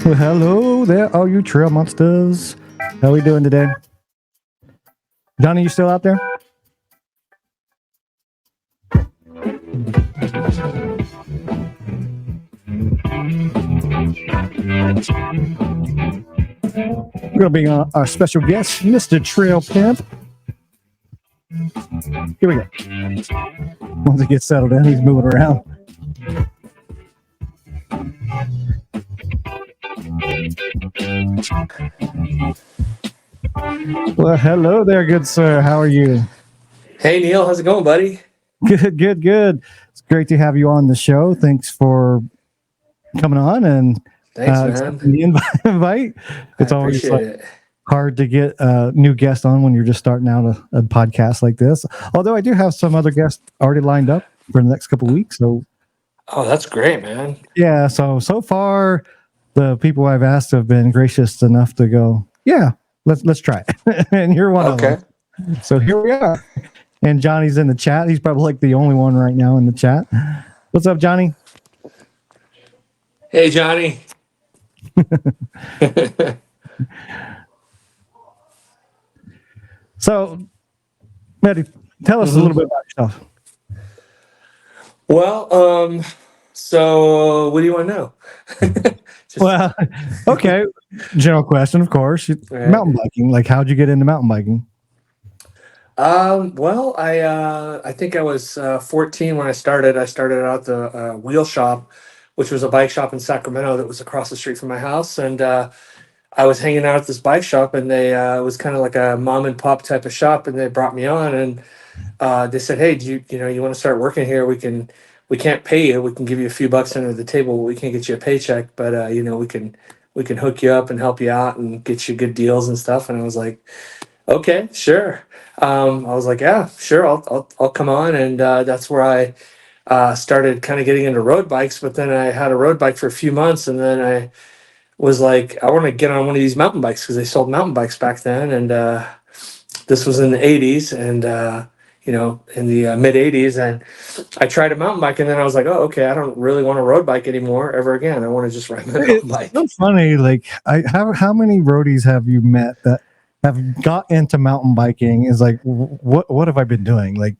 Well, hello there, all you trail monsters. How are we doing today? Johnny, you still out there? We're going to bring on our special guest, Mr. Trail Pimp. Here we go. Once he gets settled in, he's moving around. Well, hello there, good sir. How are you? Hey Neil, how's it going, buddy? Good. It's great to have you on the show. Thanks for coming on and Thanks, accepting man. the invite. I It's always appreciate it. hard to get a new guest on when you're just starting out a podcast like this. Although I do have some other guests already lined up for the next couple of weeks. So Oh, that's great, man. yeah, so far the people I've asked have been gracious enough to go, yeah, let's try it. And you're one of Okay. them. So here we are. And Johnny's in the chat. He's probably like the only one right now in the chat. What's up, Johnny? Hey, Johnny. So, Maddie, tell us a little bit about yourself. Well, so what do you want to know? Just, Well, okay. General question, of course. Right. Mountain biking. Like, how'd you get into mountain biking? well, I think I was 14 when I started. I started out the wheel shop, which was a bike shop in Sacramento that was across the street from my house, and I was hanging out at this bike shop, and they it was kind of like a mom and pop type of shop, and they brought me on, and they said, "Hey, do you want to start working here? We can't pay you. We can give you a few bucks under the table. We can't get you a paycheck, but we can hook you up and help you out and get you good deals and stuff." And I was like, "Okay, sure." I was like, "Yeah, sure. I'll come on," and that's where I started kind of getting into road bikes. But then I had a road bike for a few months, and then I was like, I want to get on one of these mountain bikes because they sold mountain bikes back then, and this was in the '80s, and in the mid '80s, and I tried a mountain bike, and then I was like, oh, okay, I don't really want a road bike anymore ever again. I want to just ride my mountain bike. It's so funny. Like, how many roadies have you met that have got into mountain biking? Is like, what have I been doing? Like,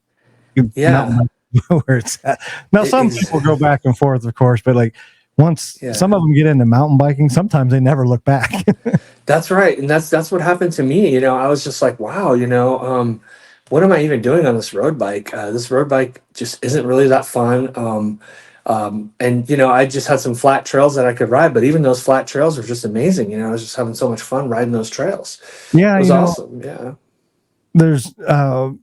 Yeah, mountain biking, where it's at. Now, some people go back and forth, of course, but like once Yeah. some of them get into mountain biking, sometimes they never look back. That's right, and that's what happened to me. I was just like, wow, what am I even doing on this road bike? This road bike just isn't really that fun. And I just had some flat trails that I could ride, but even those flat trails were just amazing. I was just having so much fun riding those trails. Yeah, It was awesome. Yeah. there's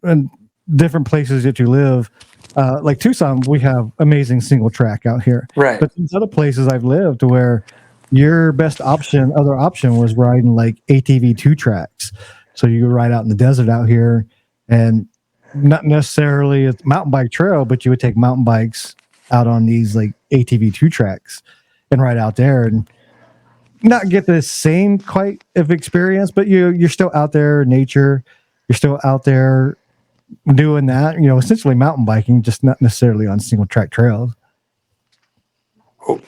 in different places that you live. Like Tucson, we have amazing single track out here. Right. But these other places I've lived where your other option was riding like ATV two tracks. So you would ride out in the desert out here and not necessarily a mountain bike trail, but you would take mountain bikes out on these like ATV two tracks and ride out there and not get the same quite of experience, but you're still out there in nature. You're still out there doing that, essentially mountain biking, just not necessarily on single track trails. Oh,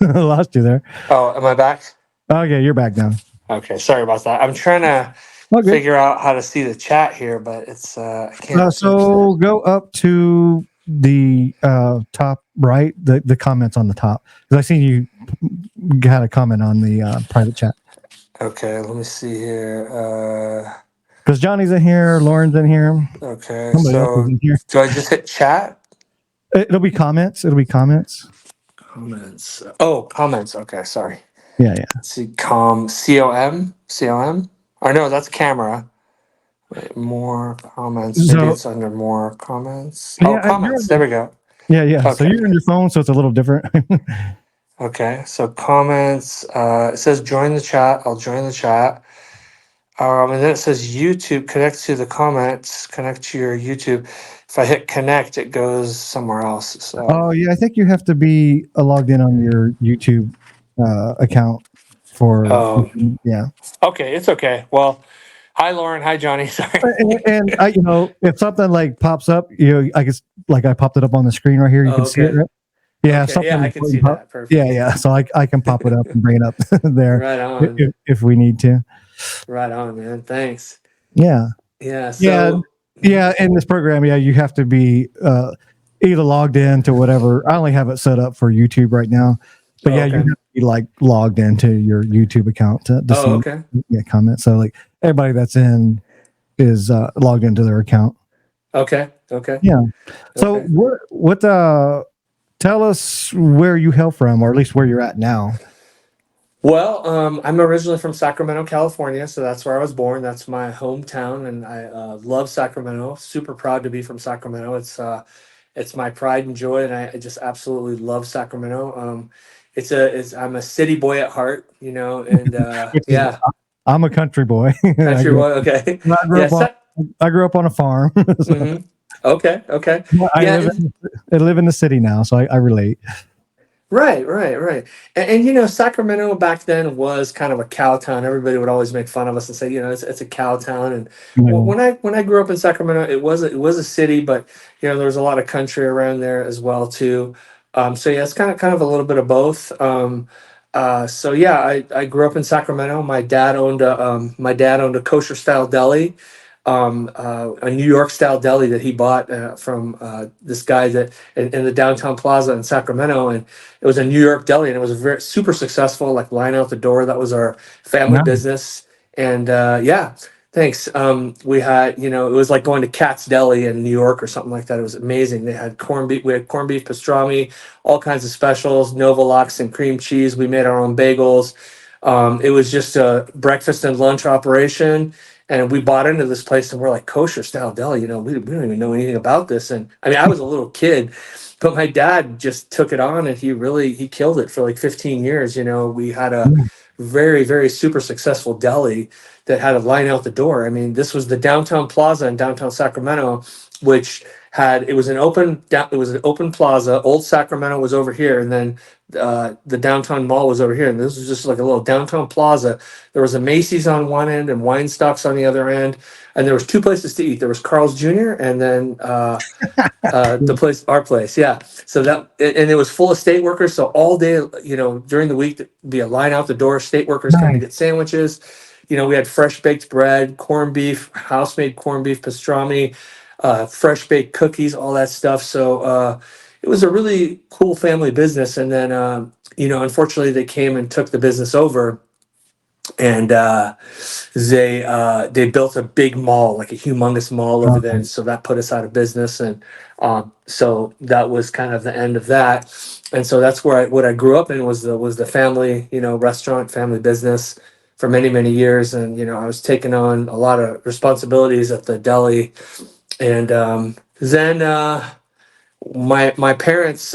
I lost you there. oh, am I back? Oh yeah, you're back now. Okay, sorry about that. I'm trying to Okay. figure out how to see the chat here, but it's I can't. So go up to the top right, the comments on the top, because I seen you had a comment on the private chat. Okay, let me see here. Because Johnny's in here, Lauren's in here. Okay, Somebody else is so in here. do I just hit chat? It'll be comments. Comments. Oh, comments. Okay, sorry. Yeah. Let's see, com. Or no, that's camera. Wait, more comments. Maybe So- it's under more comments. Yeah, Oh, and comments. There we go. Yeah. So Okay. you're on your phone, so it's a little different. Okay, so comments. It says join the chat. I'll join the chat. And then it says YouTube. Connect to the comments. Connect to your YouTube. If I hit connect, it goes somewhere else. So Oh yeah, I think you have to be logged in on your YouTube account for. Oh. Yeah. Okay, it's okay. Well, hi Lauren. Hi Johnny. Sorry. And if something like pops up, I guess like I popped it up on the screen right here. You Oh, can see it. okay. Right? Yeah, Okay, yeah, something I can see important. that. Yeah, Perfect. yeah. So I can pop it up and bring it up there Right on. if we need to. Right on, man. Thanks. Yeah. Yeah. Yeah, So, mhm. yeah. In this program, yeah, you have to be either logged in to whatever. I only have it set up for YouTube right now, but Oh, yeah, you have okay. to be like logged into your YouTube account to Oh, see okay. comments. So like everybody that's in is logged into their account. Okay. Okay. Yeah. So Okay. what tell us where you hail from, or at least where you're at now. Well, I'm originally from Sacramento, California, so that's where I was born. That's my hometown, and I love Sacramento. Super proud to be from Sacramento. It's my pride and joy, and I just absolutely love Sacramento. It's I'm a city boy at heart, and Which is yeah, I'm a country boy. country boy. Okay, I grew yeah. up on I grew up on a farm. So, Hmm. Okay, okay, I yeah. live in the city now, so I relate. Right, right, right. And Sacramento back then was kind of a cow town. Everybody would always make fun of us and say, it's a cow town. And Yeah. when I grew up in Sacramento, it was a city, but there was a lot of country around there as well too. So yeah, it's kind of a little bit of both. So yeah, I grew up in Sacramento. My dad owned a kosher style deli, a New York style deli that he bought from this guy that in the downtown plaza in Sacramento, and it was a New York deli, and it was very super successful. Like line out the door, that was our family No. business, and yeah, thanks. It was like going to Cat's Deli in New York or something like that. It was amazing. They had corned beef, we had corned beef pastrami, all kinds of specials, Novolux and cream cheese. We made our own bagels. It was just a breakfast and lunch operation. And we bought into this place and we're like, kosher style deli, we don't even know anything about this. And I mean, I was a little kid, but my dad just took it on and he killed it for like 15 years. We had a very, very super successful deli that had a line out the door. I mean, this was the downtown plaza in downtown Sacramento, which it was an open plaza. Old Sacramento was over here, and then the downtown mall was over here. And this was just like a little downtown plaza. There was a Macy's on one end and Wine Stocks on the other end, and there was two places to eat. There was Carl's Jr. and then our place, yeah. So and it was full of state workers. So all day, during the week, there'd be a line out the door, state workers coming to Nice. get sandwiches. We had fresh baked bread, corned beef, house made corned beef pastrami, fresh baked cookies, all that stuff. So it was a really cool family business. And then, unfortunately, they came and took the business over, and they built a big mall, like a humongous mall over there, Okay. and so that put us out of business, and so that was kind of the end of that. And so that's what I grew up in was the family, restaurant family business for many many years. And I was taking on a lot of responsibilities at the deli, and then my parents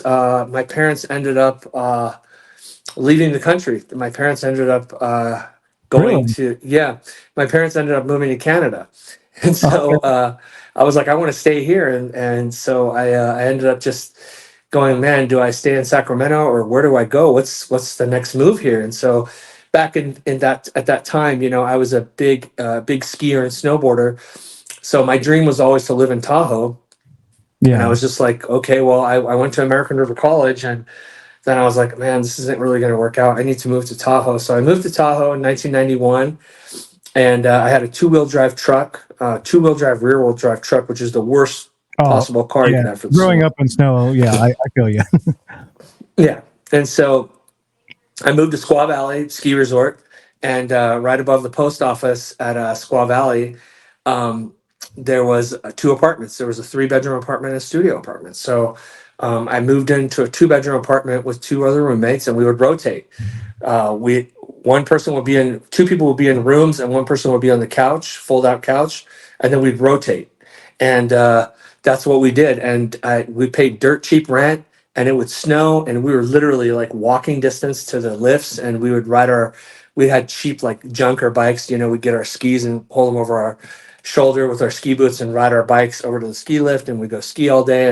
ended up leaving the country. My parents ended up going Really? to, yeah, my parents ended up moving to Canada. And so Okay. I was like, I want to stay here. And so I ended up just going, man, do I stay in Sacramento or where do I go? What's the next move here? And so back in that at that time, I was a big skier and snowboarder. So my dream was always to live in Tahoe. And I Yeah. was just like, okay, well, I went to American River College, and then I was like, man, this isn't really going to work out. I need to move to Tahoe. So I moved to Tahoe in 1991, and I had a two-wheel drive, rear-wheel drive truck, which is the worst Oh, possible car you yeah. could have for the Growing snow. up in snow, yeah, I feel you. Yeah. And so I moved to Squaw Valley Ski Resort, and right above the post office at Squaw Valley, um, there was two apartments. There was a three-bedroom apartment and a studio apartment. So I moved into a two-bedroom apartment with two other roommates, and we would rotate. We One person would be in, two people would be in rooms, and one person would be on the couch, fold-out couch, and then we'd rotate. And that's what we did. And we paid dirt cheap rent, and it would snow, and we were literally like walking distance to the lifts, and we had cheap like junker bikes. We'd get our skis and pull them over our shoulder with our ski boots and ride our bikes over to the ski lift, and we'd go ski all day.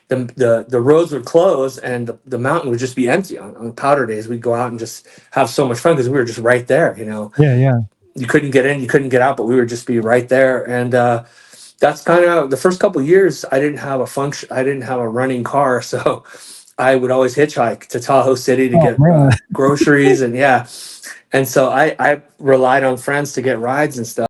And the roads would close, and the mountain would just be empty on powder days. We'd go out and just have so much fun because we were just right there. Yeah, yeah. You couldn't get in, you couldn't get out, but we would just be right there. And that's kind of the first couple of years. I didn't have a running car, so I would always hitchhike to Tahoe City to Oh get man. groceries and yeah. And so I relied on friends to get rides and stuff.